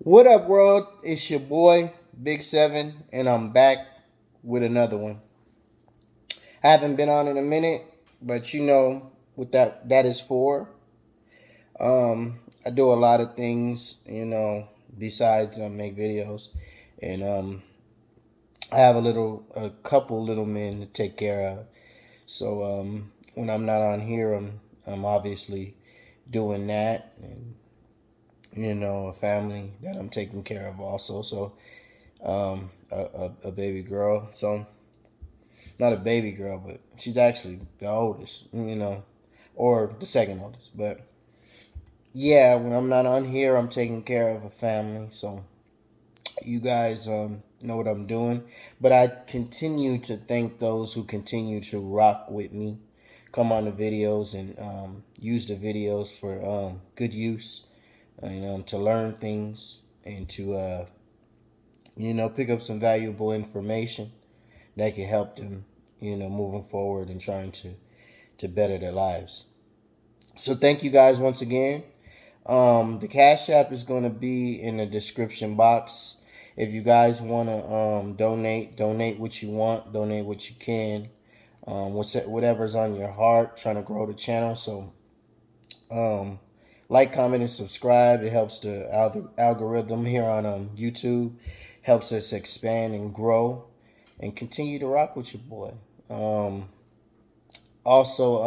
What up, world? It's your boy, Big Seven, and I'm back with another one. I haven't been on in a minute, but you know what that is for. I do a lot of things, besides make videos, and I have a couple little men to take care of. So when I'm not on here, I'm obviously doing that, and a family that I'm taking care of also. So a baby girl. So not a baby girl, but she's actually the oldest, or the second oldest. But yeah, when I'm not on here, I'm taking care of a family. So you guys know what I'm doing. But I continue to thank those who continue to rock with me, come on the videos and use the videos for good use, to learn things and to pick up some valuable information that can help them, moving forward and trying to better their lives. So thank you guys once again. The Cash App is going to be in the description box. If you guys want to donate what you want, donate what you can. Whatever's on your heart, trying to grow the channel. So like, comment, and subscribe. It helps the algorithm here on YouTube. Helps us expand and grow and continue to rock with your boy. Also,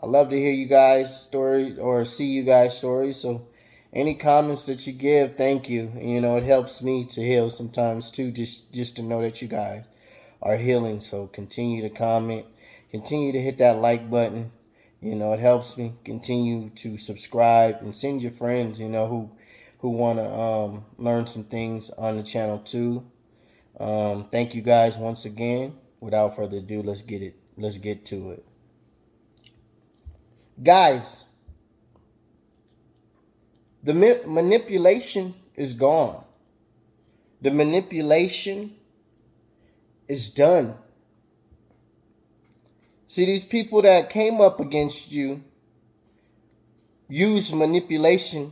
I love to hear you guys' stories or see you guys' stories. So any comments that you give, thank you. It helps me to heal sometimes too, just to know that you guys are healing. So continue to comment, continue to hit that like button. It helps me. Continue to subscribe and send your friends, who want to learn some things on the channel too. Thank you guys once again. Without further ado, let's get it. Let's get to it. Guys, the manipulation is gone. The manipulation is done. See, these people that came up against you used manipulation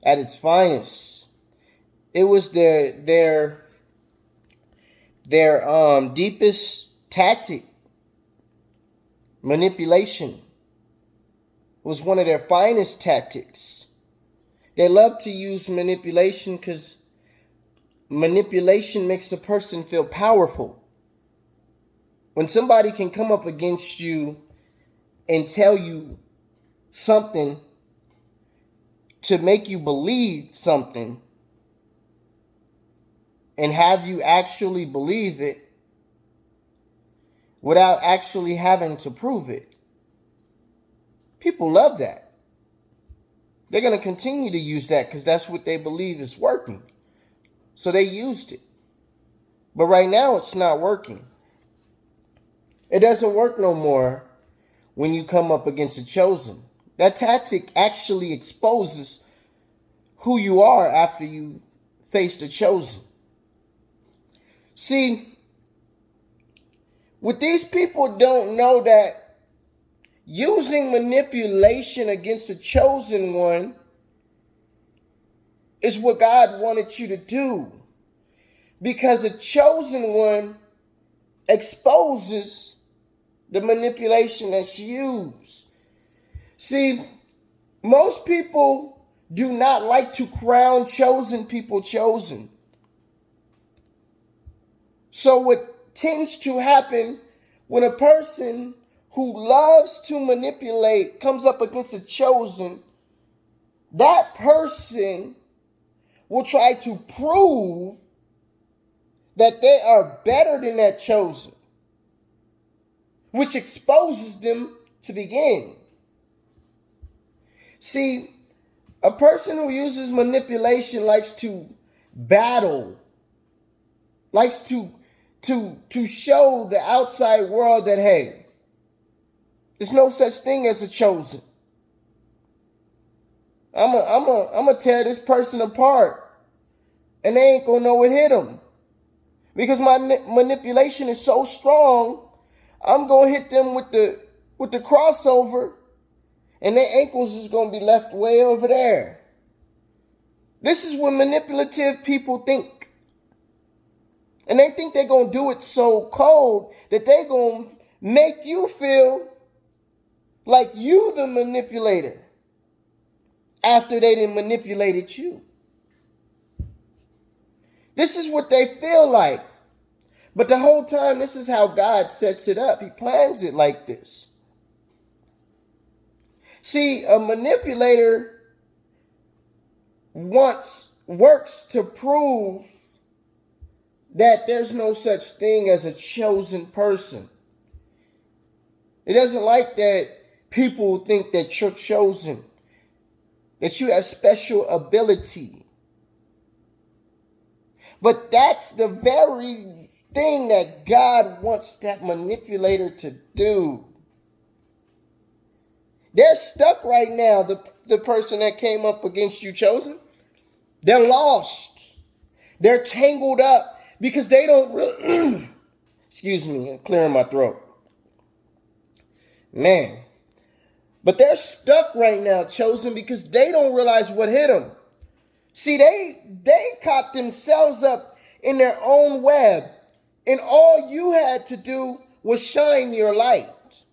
at its finest. It was their deepest tactic. Manipulation was one of their finest tactics. They love to use manipulation because manipulation makes a person feel powerful. When somebody can come up against you and tell you something to make you believe something and have you actually believe it without actually having to prove it, people love that. They're going to continue to use that because that's what they believe is working. So they used it. But right now it's not working. It doesn't work no more when you come up against a chosen. That tactic actually exposes who you are after you face the chosen. See, what these people don't know that using manipulation against the chosen one is what God wanted you to do. Because the chosen one exposes the manipulation that's used. See, most people do not like to crown chosen people chosen. So what tends to happen when a person who loves to manipulate comes up against a chosen, that person will try to prove that they are better than that chosen, which exposes them to begin. See, a person who uses manipulation likes to battle, likes to show the outside world that, hey, there's no such thing as a chosen. I'm a tear this person apart, and they ain't gonna know what hit them, because my manipulation is so strong. I'm gonna hit them with the crossover, and their ankles is gonna be left way over there. This is what manipulative people think. And they think they're going to do it so cold that they're going to make you feel like you the manipulator after they done manipulated you. This is what they feel like. But the whole time, this is how God sets it up. He plans it like this. See, a manipulator works to prove that there's no such thing as a chosen person. It doesn't like that people think that you're chosen, that you have special ability. But that's the very thing that God wants that manipulator to do. They're stuck right now, the person that came up against you, chosen. They're lost. They're tangled up because they don't really... Excuse me, I'm clearing my throat. Man. But they're stuck right now, chosen, because they don't realize what hit them. See, they caught themselves up in their own web, and all you had to do was shine your light.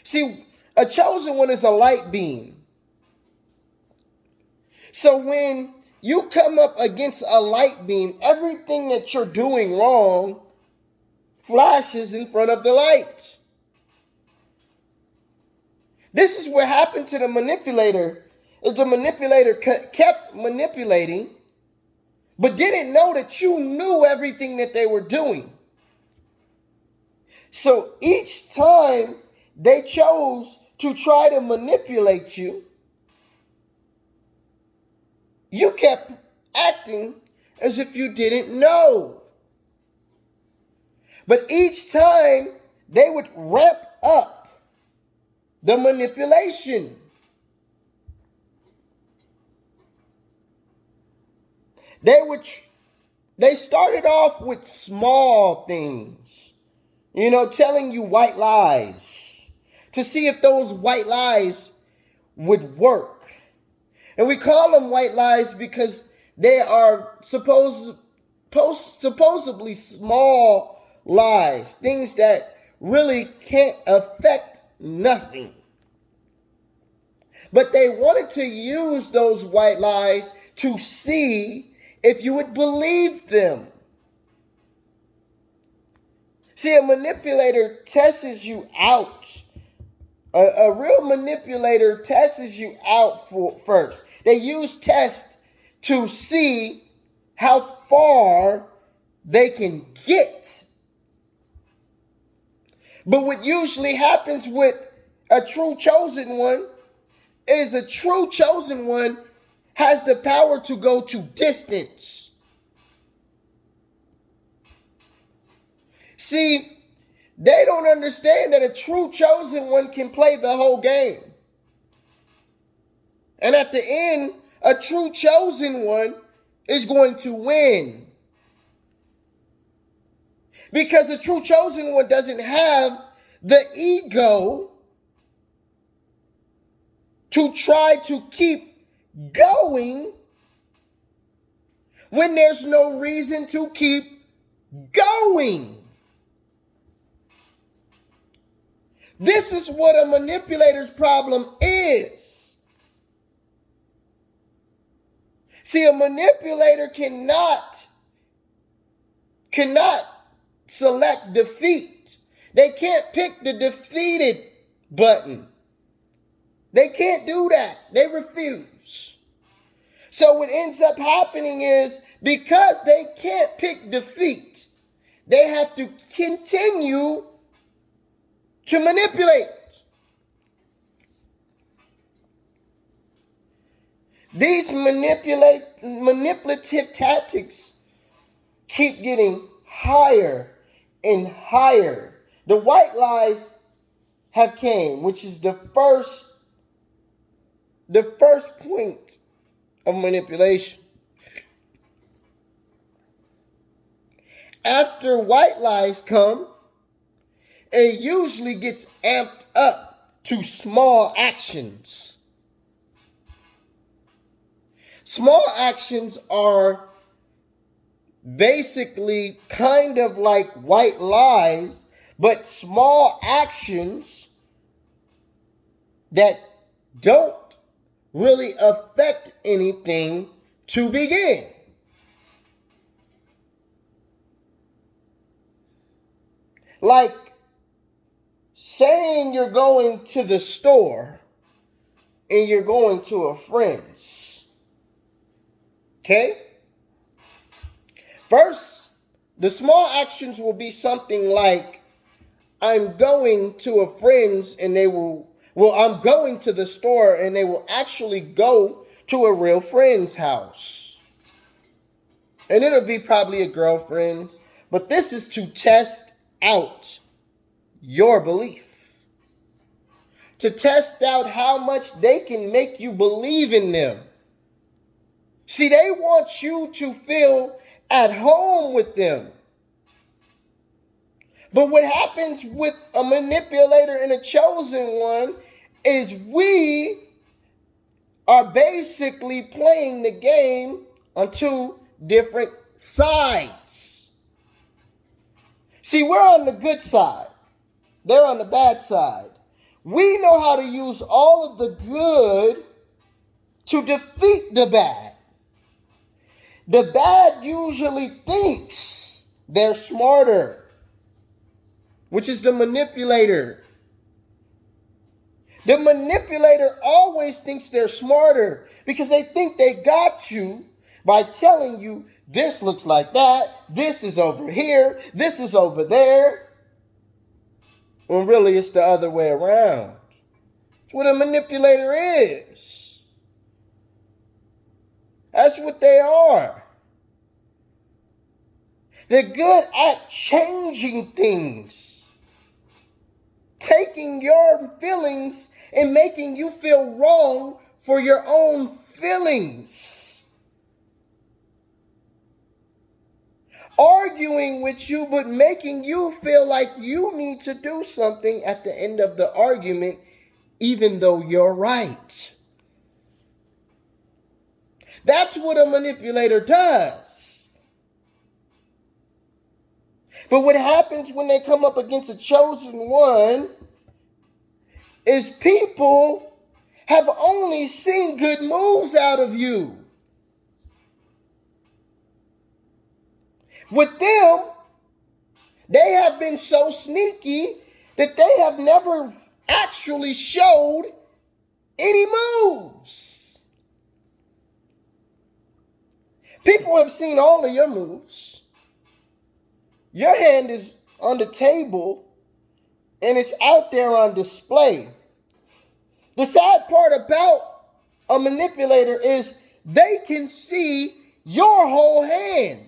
See, a chosen one is a light beam. So when you come up against a light beam, everything that you're doing wrong flashes in front of the light. This is what happened to the manipulator. Is the manipulator kept manipulating, but didn't know that you knew everything that they were doing. So each time they chose to try to manipulate you, you kept acting as if you didn't know. But each time they would ramp up the manipulation. They started off with small things, telling you white lies to see if those white lies would work. And we call them white lies because they are supposedly small lies, things that really can't affect nothing. But they wanted to use those white lies to see if you would believe them. See, a manipulator tests you out. A real manipulator tests you out first. They use tests to see how far they can get. But what usually happens with a true chosen one is a true chosen one has the power to go to distance. See, they don't understand that a true chosen one can play the whole game. And at the end, a true chosen one is going to win. Because a true chosen one doesn't have the ego to try to keep going when there's no reason to keep going. This is what a manipulator's problem is. See, a manipulator cannot select defeat. They can't pick the defeated button. They can't do that. They refuse. So what ends up happening is because they can't pick defeat, they have to continue to manipulate. These manipulative tactics keep getting higher and higher. The white lies have came, which is the first point of manipulation. After white lies come, it usually gets amped up to small actions. Small actions are basically kind of like white lies, but small actions that don't really affect anything to begin. Like saying you're going to the store and you're going to a friend's. Okay? First, the small actions will be something like, I'm going to a friend's and I'm going to the store and they will actually go to a real friend's house. And it'll be probably a girlfriend, but this is to test out your belief. To test out how much they can make you believe in them. See, they want you to feel at home with them. But what happens with a manipulator and a chosen one is we are basically playing the game on two different sides. See, we're on the good side. They're on the bad side. We know how to use all of the good to defeat the bad. The bad usually thinks they're smarter, which is the manipulator. The manipulator always thinks they're smarter because they think they got you by telling you this looks like that, this is over here, this is over there. When really it's the other way around. That's what a manipulator is. That's what they are. They're good at changing things. Taking your feelings and making you feel wrong for your own feelings. Arguing with you, but making you feel like you need to do something at the end of the argument, even though you're right. That's what a manipulator does. But what happens when they come up against a chosen one is people have only seen good moves out of you. With them, they have been so sneaky that they have never actually showed any moves. People have seen all of your moves. Your hand is on the table and it's out there on display. The sad part about a manipulator is they can see your whole hand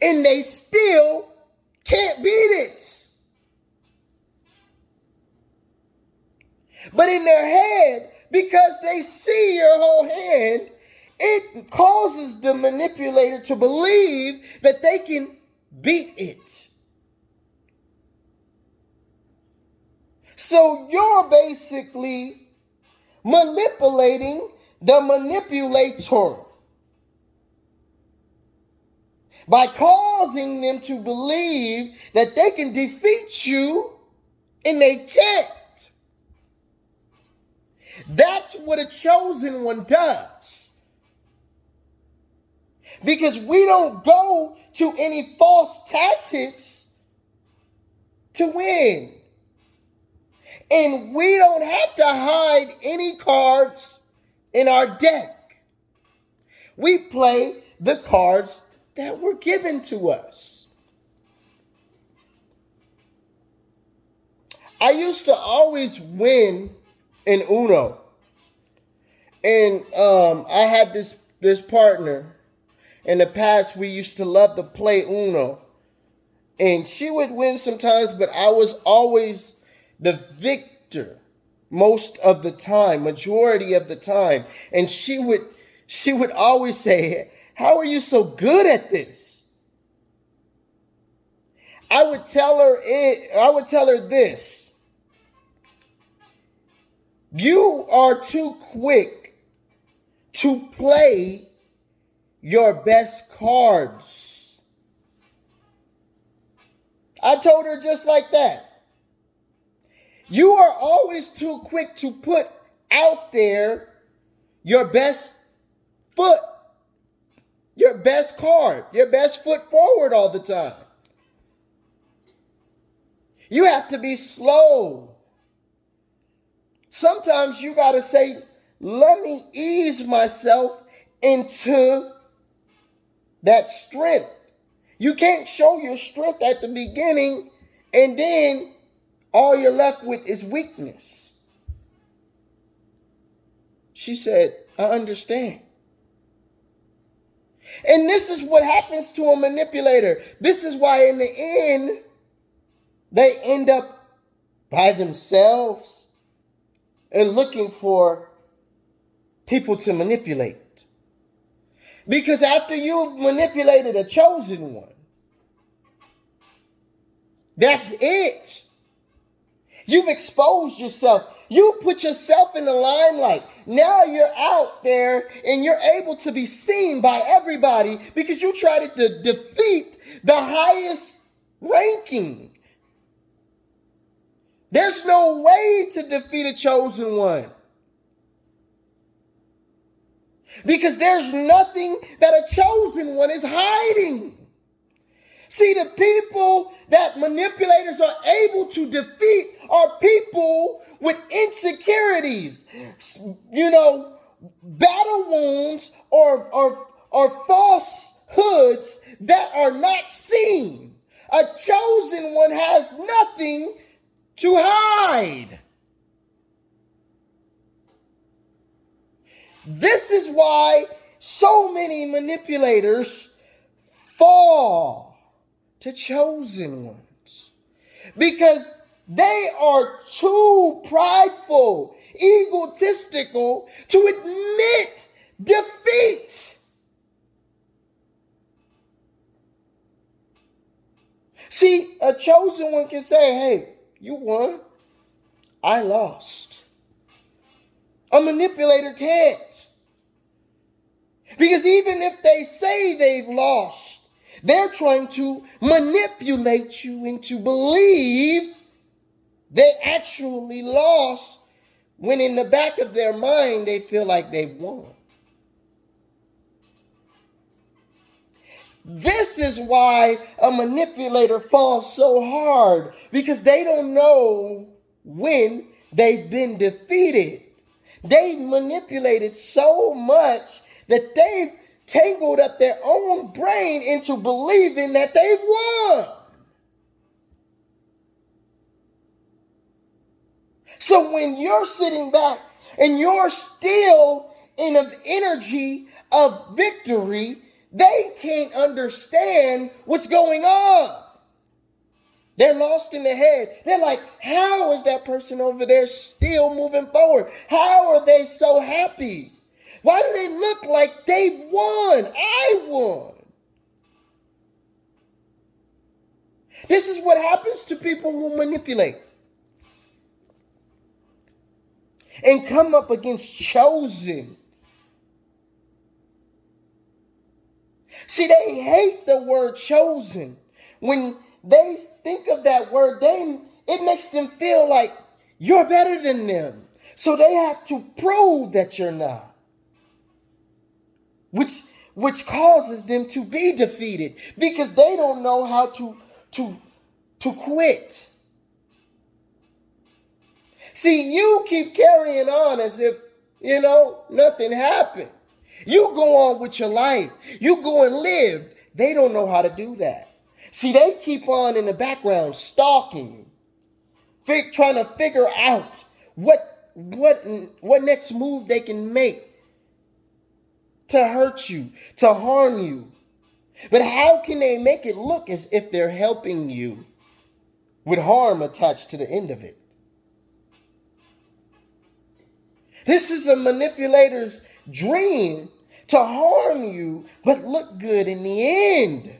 and they still can't beat it. But in their head, because they see your whole hand, it causes the manipulator to believe that they can beat it. So you're basically manipulating the manipulator by causing them to believe that they can defeat you and they can't. That's what a chosen one does. Because we don't go to any false tactics to win. And we don't have to hide any cards in our deck. We play the cards that were given to us. I used to always win in Uno. And I had this partner. In the past, we used to love to play Uno. And she would win sometimes, but I was always the victor most of the time, majority of the time. And she would always say, "How are you so good at this?" I would tell her this: "You are too quick to play your best cards. I told her just like that. You are always too quick to put out there your best foot, your best card, your best foot forward all the time. You have to be slow. Sometimes you got to say, let me ease myself into that strength. You can't show your strength at the beginning and then all you're left with is weakness. She said, I understand. And this is what happens to a manipulator. This is why in the end, they end up by themselves and looking for people to manipulate. Because after you've manipulated a chosen one, that's it. You've exposed yourself. You put yourself in the limelight. Now you're out there and you're able to be seen by everybody because you tried to defeat the highest ranking. There's no way to defeat a chosen one. Because there's nothing that a chosen one is hiding. See, the people that manipulators are able to defeat are people with insecurities, battle wounds or falsehoods that are not seen. A chosen one has nothing to hide. This is why so many manipulators fall to chosen ones. Because they are too prideful, egotistical to admit defeat. See, a chosen one can say, hey, you won. I lost. A manipulator can't. Because even if they say they've lost, they're trying to manipulate you into believe they actually lost when in the back of their mind they feel like they won. This is why a manipulator falls so hard, because they don't know when they've been defeated. They've manipulated so much that they've tangled up their own brain into believing that they've won. So when you're sitting back and you're still in an energy of victory, they can't understand what's going on. They're lost in the head. They're like, how is that person over there still moving forward? How are they so happy? Why do they look like they've won? I won. This is what happens to people who manipulate and come up against chosen. See, they hate the word chosen. When they think of that word, it makes them feel like you're better than them. So they have to prove that you're not. Which causes them to be defeated because they don't know how to quit. See, you keep carrying on as if, nothing happened. You go on with your life. You go and live. They don't know how to do that. See, they keep on in the background stalking, trying to figure out what next move they can make to hurt you, to harm you. But how can they make it look as if they're helping you with harm attached to the end of it? This is a manipulator's dream to harm you, but look good in the end.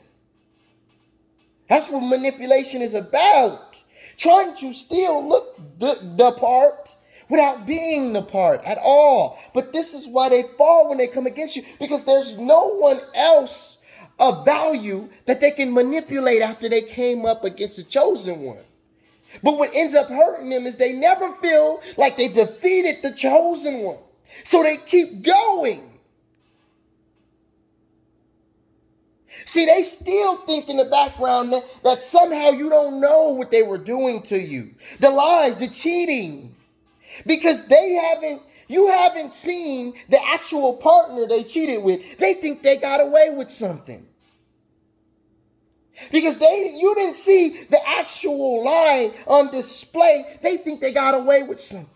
That's what manipulation is about. Trying to still look the part without being the part at all. But this is why they fall when they come against you, because there's no one else of value that they can manipulate after they came up against the chosen one. But what ends up hurting them is they never feel like they defeated the chosen one. So they keep going. See, they still think in the background that somehow you don't know what they were doing to you. The lies, the cheating. Because you haven't seen the actual partner they cheated with. They think they got away with something. Because you didn't see the actual lie on display. They think they got away with something.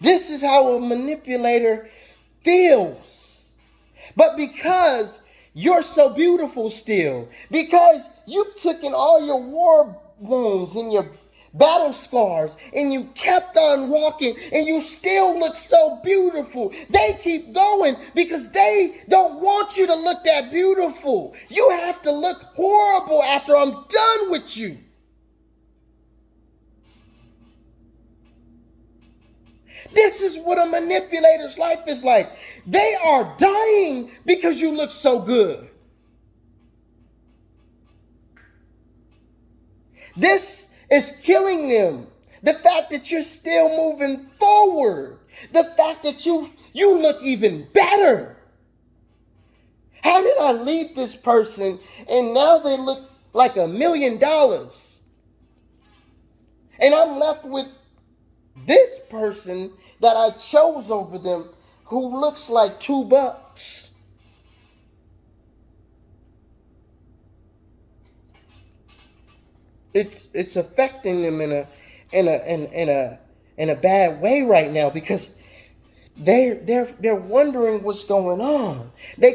This is how a manipulator feels. But because you're so beautiful still, because you've taken all your war wounds and your battle scars and you kept on walking and you still look so beautiful, they keep going because they don't want you to look that beautiful. You have to look horrible after I'm done with you. This is what a manipulator's life is like. They are dying because you look so good. This is killing them. The fact that you're still moving forward. The fact that you look even better. How did I lead this person and now they look like $1 million? And I'm left with this person that I chose over them who looks like $2. It's affecting them in a bad way right now because they're wondering what's going on. They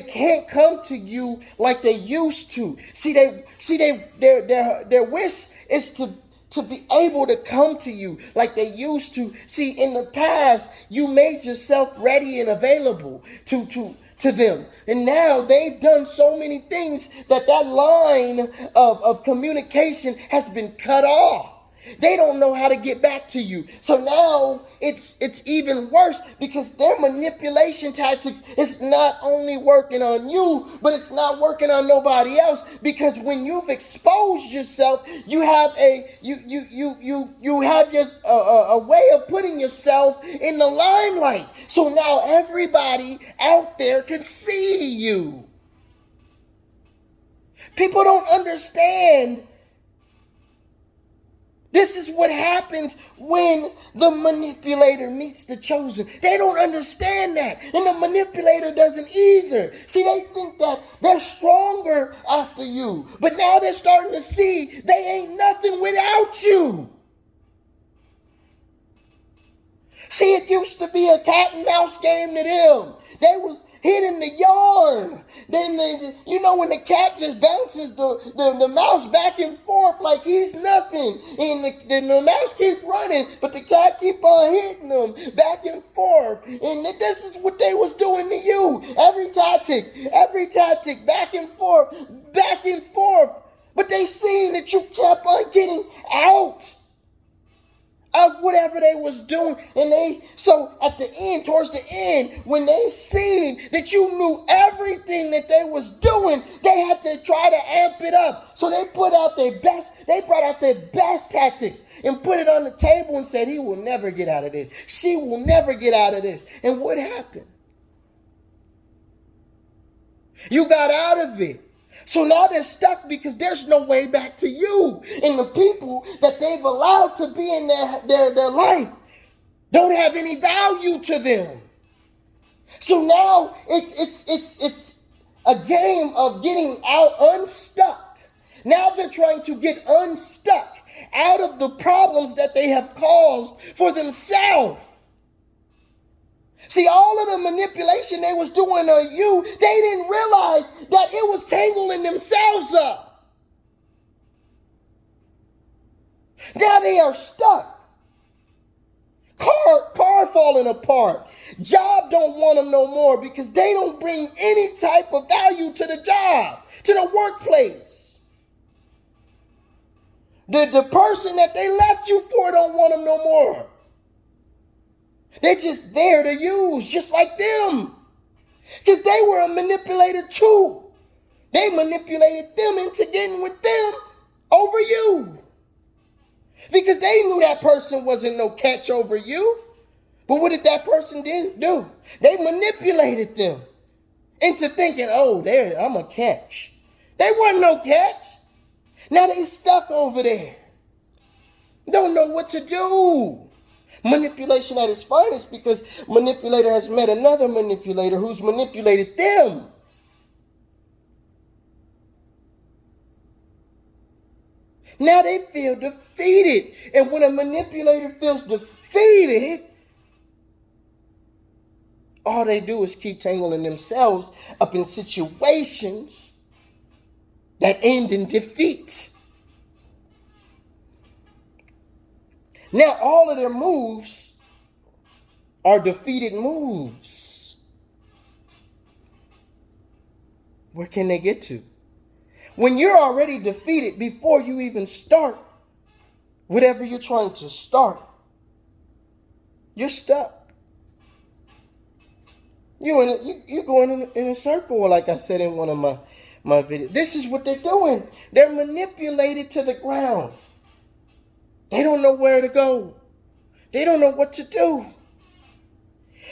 can't come to you like they used to. Their wish is to be able to come to you like they used to. See, in the past, you made yourself ready and available to them. And now they've done so many things that line of communication has been cut off. They don't know how to get back to you. So now it's even worse because their manipulation tactics is not only working on you, but it's not working on nobody else. Because when you've exposed yourself, you have a way of putting yourself in the limelight. So now everybody out there can see you. People don't understand. This is what happens when the manipulator meets the chosen. They don't understand that. And the manipulator doesn't either. See, they think that they're stronger after you. But now they're starting to see they ain't nothing without you. See, it used to be a cat and mouse game to them. They was hidden the yarn. Then when the cat just bounces the mouse back and forth like he's nothing. And the mouse keep running, but the cat keep on hitting them back and forth. And this is what they was doing to you. Every tactic, back and forth. But they seen that you kept on getting out of whatever they was doing. And so at the end, towards the end, when they seen that you knew everything that they was doing, they had to try to amp it up. So they brought out their best tactics and put it on the table and said, he will never get out of this. She will never get out of this. And what happened? You got out of it. So now they're stuck because there's no way back to you. And the people that they've allowed to be in their life don't have any value to them. So now it's a game of getting out unstuck. Now they're trying to get unstuck out of the problems that they have caused for themselves. See, all of the manipulation they was doing on you, they didn't realize that it was tangling themselves up. Now they are stuck. Car falling apart. Job don't want them no more because they don't bring any type of value to the job, to the workplace. The person that they left you for don't want them no more. They're just there to use, just like them. Because they were a manipulator too. They manipulated them into getting with them over you. Because they knew that person wasn't no catch over you. But what did that person do? They manipulated them into thinking, oh, I'm a catch. They wasn't no catch. Now they stuck over there. Don't know what to do. Manipulation at its finest, because manipulator has met another manipulator who's manipulated them. Now they feel defeated. And when a manipulator feels defeated, all they do is keep tangling themselves up in situations that end in defeat. Now all of their moves are defeated moves. Where can they get to? When you're already defeated before you even start whatever you're trying to start, you're stuck. You're going in a circle, like I said in one of my videos. This is what they're doing. They're manipulated to the ground. They don't know where to go. They don't know what to do.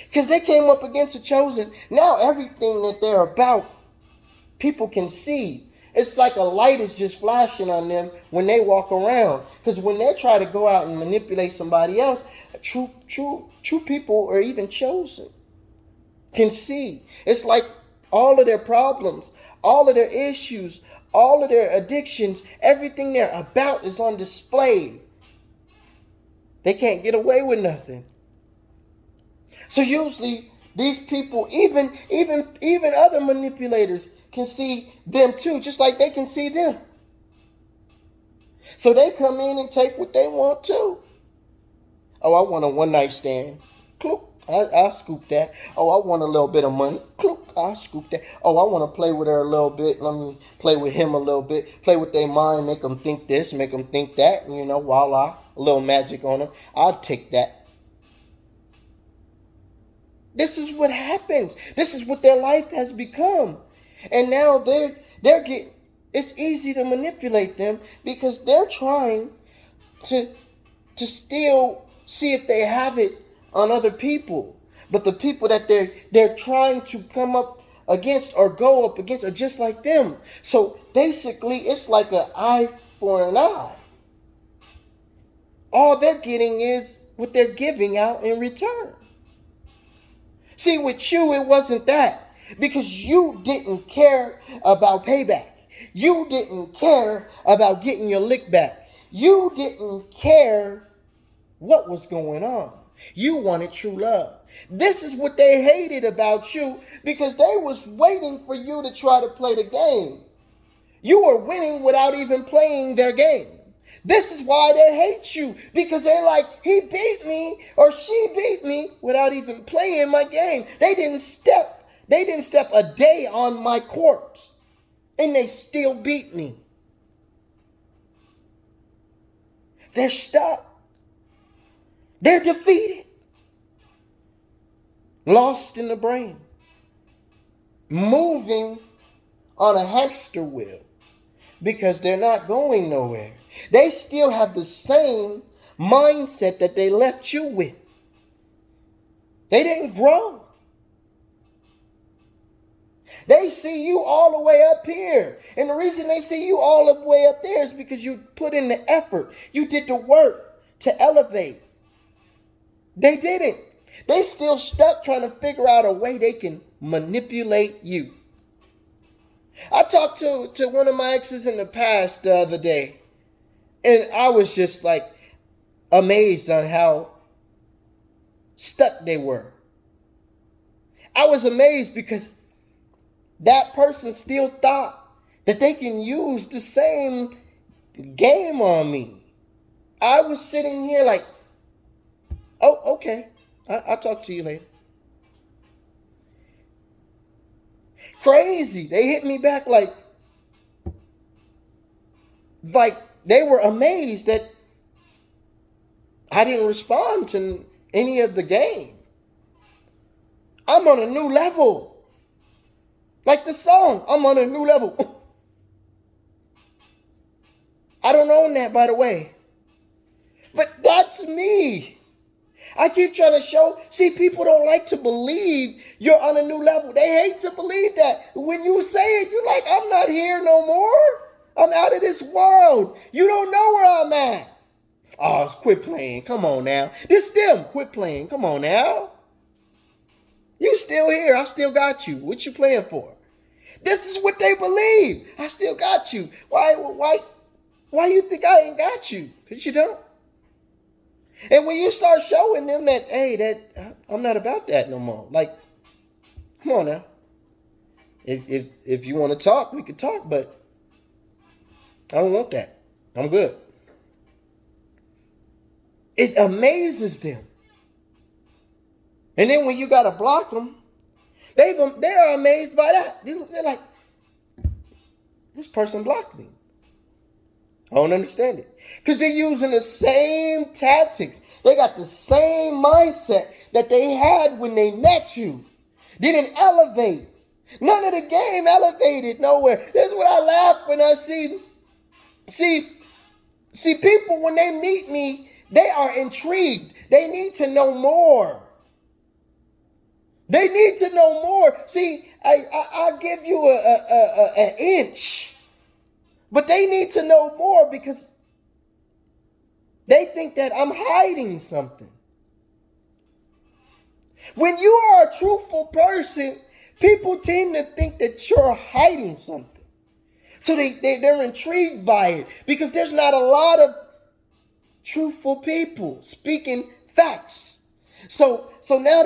Because they came up against a chosen. Now everything that they're about, people can see. It's like a light is just flashing on them when they walk around. Because when they try to go out and manipulate somebody else, true people or even chosen can see. It's like all of their problems, all of their issues, all of their addictions, everything they're about is on display. They can't get away with nothing. So usually these people, even other manipulators, can see them too, just like they can see them. So they come in and take what they want too. Oh, I want a one night stand. Cloop, I'll scoop that. Oh, I want a little bit of money. Cloop, I'll scoop that. Oh, I want to play with her a little bit. Let me play with him a little bit. Play with their mind, make them think this, make them think that. You know, voila, a little magic on them. I'll take that. This is what happens. This is what their life has become. And now they're getting, it's easy to manipulate them because they're trying to still see if they have it on other people. But the people that they're trying to come up against or go up against are just like them. So basically it's like an eye for an eye. All they're getting is what they're giving out in return. See, with you, it wasn't that. Because you didn't care about payback. You didn't care about getting your lick back. You didn't care what was going on. You wanted true love. This is what they hated about you, because they was waiting for you to try to play the game. You were winning without even playing their game. This is why they hate you, because they're like, he beat me or she beat me without even playing my game. They didn't step a day on my court, and they still beat me. They're stuck. They're defeated. Lost in the brain. Moving on a hamster wheel because they're not going nowhere. They still have the same mindset that they left you with. They didn't grow. They see you all the way up here. And the reason they see you all the way up there is because you put in the effort. You did the work to elevate. They didn't. They still stuck trying to figure out a way they can manipulate you. I talked to one of my exes in the past the other day, and I was just like amazed on how stuck they were. I was amazed because that person still thought that they can use the same game on me. I was sitting here like, oh, okay, I'll talk to you later. Crazy. They hit me back like They were amazed that I didn't respond to any of the game. I'm on a new level. Like the song, I'm on a new level. I don't own that, by the way. But that's me. I keep trying to show. See, people don't like to believe you're on a new level. They hate to believe that. When you say it, you're like, I'm not here no more. I'm out of this world. You don't know where I'm at. Oh, quit playing. Come on now. This them. Quit playing. Come on now. You still here. I still got you. What you playing for? This is what they believe. I still got you. Why you think I ain't got you? Because you don't. And when you start showing them that, hey, that I'm not about that no more. Like, come on now. If you want to talk, we can talk, but I don't want that. I'm good. It amazes them. And then when you gotta block them, they're amazed by that. They're like, this person blocked me. I don't understand it. Because they're using the same tactics. They got the same mindset that they had when they met you. Didn't elevate. None of the game elevated nowhere. That's what I laugh when I see people when they meet me, they are intrigued. They need to know more. They need to know more. See, I'll give you an inch. But they need to know more because they think that I'm hiding something. When you are a truthful person, people tend to think that you're hiding something. So they're intrigued by it because there's not a lot of truthful people speaking facts. So now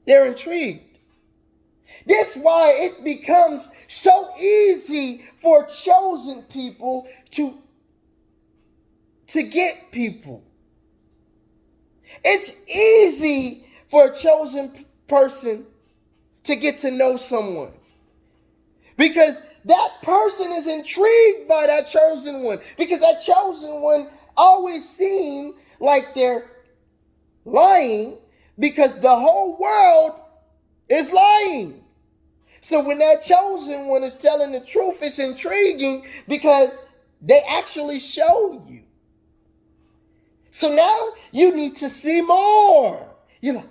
they're intrigued. This is why it becomes so easy for chosen people to get people. It's easy for a chosen person to get to know someone. Because that person is intrigued by that chosen one. Because that chosen one always seems like they're lying because the whole world is lying. So when that chosen one is telling the truth, it's intriguing because they actually show you. So now you need to see more. You're like,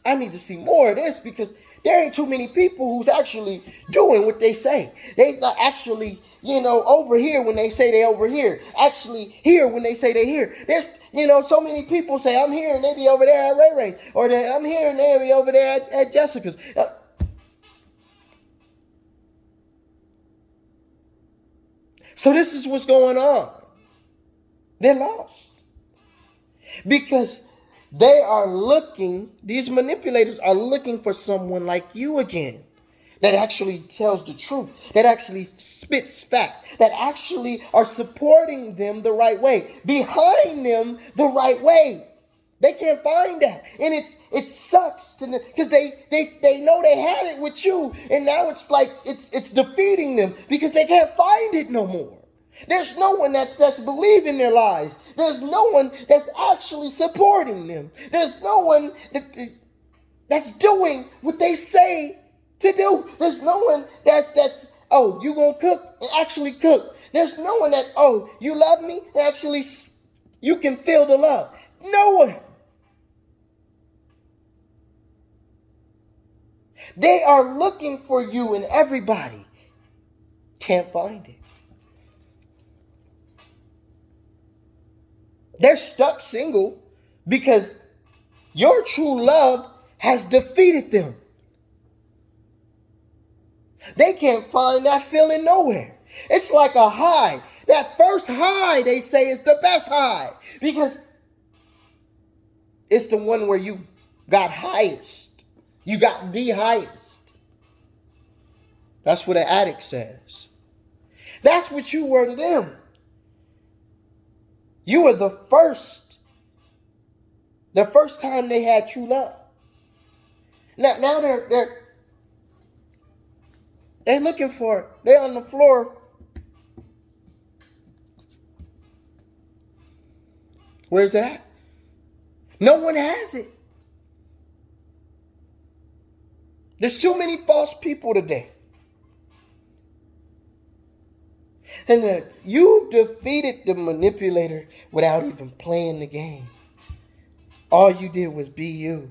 I need to see more of this because there ain't too many people who's actually doing what they say. They not actually, over here when they say they over here. Actually here when they say they here. There's, so many people say I'm here and they be over there at Ray Ray. Or I'm here and they be over there at Jessica's. So this is what's going on. They're lost. Because these manipulators are looking for someone like you again. That actually tells the truth. That actually spits facts. That actually are supporting them the right way. Behind them the right way. They can't find that. And it sucks to them because they know they had it with you. And now it's like it's defeating them because they can't find it no more. There's no one that's believing their lies. There's no one that's actually supporting them. There's no one that's doing what they say to do. There's no one that's oh, you gonna cook and actually cook. There's no one that, oh, you love me and actually you can feel the love. No one. They are looking for you and everybody can't find it. They're stuck single because your true love has defeated them. They can't find that feeling nowhere. It's like a high. That first high, they say, is the best high because it's the one where you got highest. You got the highest. That's what an addict says. That's what you were to them. You were the first time they had true love. Now they're looking for it. They're on the floor Where's it at? No one has it. There's too many false people today. And you've defeated the manipulator without even playing the game. All you did was be you.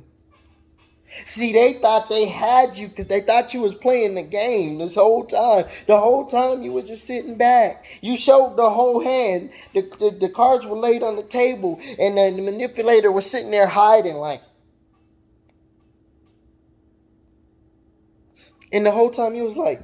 See, they thought they had you because they thought you was playing the game this whole time. The whole time you were just sitting back. You showed the whole hand. The cards were laid on the table, and the manipulator was sitting there hiding like. And the whole time he was like,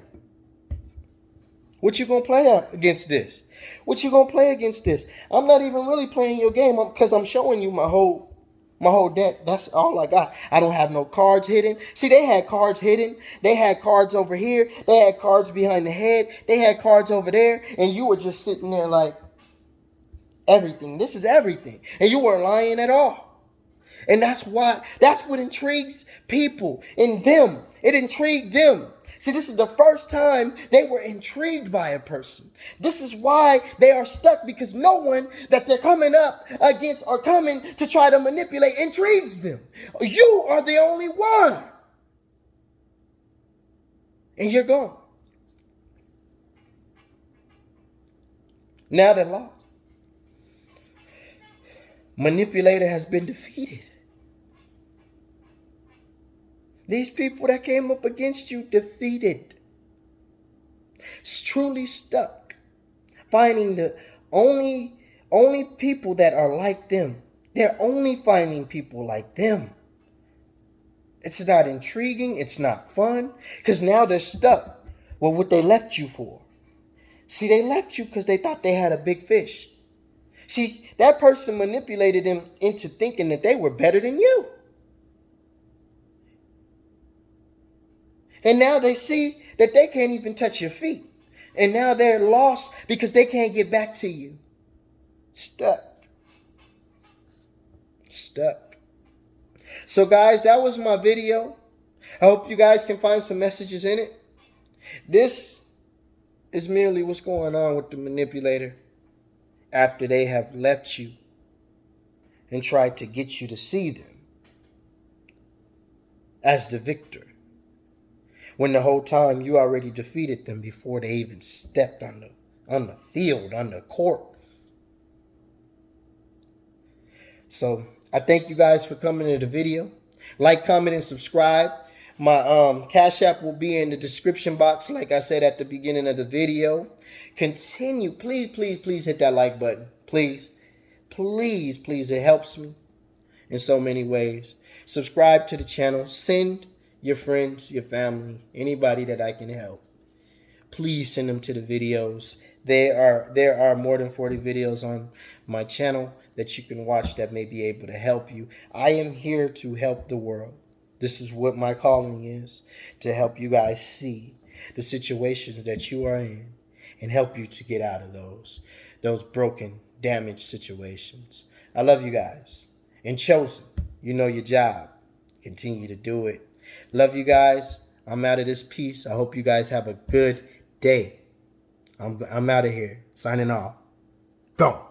what you gonna play against this? What you gonna play against this? I'm not even really playing your game because I'm showing you my whole deck. That's all I got. I don't have no cards hidden. See, they had cards hidden. They had cards over here. They had cards behind the head. They had cards over there. And you were just sitting there like, everything. This is everything. And you weren't lying at all. And that's what intrigues people in them. It intrigued them. See, this is the first time they were intrigued by a person. This is why they are stuck, because no one that they're coming up against or coming to try to manipulate intrigues them. You are the only one. And you're gone. Now they're lost. Manipulator has been defeated. These people that came up against you, defeated. It's truly stuck. Finding the only people that are like them. They're only finding people like them. It's not intriguing. It's not fun. Because now they're stuck with what they left you for. See, they left you because they thought they had a big fish. See, that person manipulated them into thinking that they were better than you. And now they see that they can't even touch your feet. And now they're lost because they can't get back to you. Stuck. So guys, that was my video. I hope you guys can find some messages in it. This is merely what's going on with the manipulator after they have left you and tried to get you to see them as the victor, when the whole time you already defeated them before they even stepped on the field, on the court. So I thank you guys for coming to the video. Like, comment, and subscribe. My Cash App will be in the description box, like I said at the beginning of the video. Continue. Please hit that like button. Please. It helps me in so many ways. Subscribe to the channel. Send your friends, your family, anybody that I can help. Please send them to the videos. There are more than 40 videos on my channel that you can watch that may be able to help you. I am here to help the world. This is what my calling is, to help you guys see the situations that you are in and help you to get out of those broken, damaged situations. I love you guys. And Chosen, you know your job. Continue to do it. Love you guys. I'm out of this piece. I hope you guys have a good day. I'm out of here. Signing off. Go.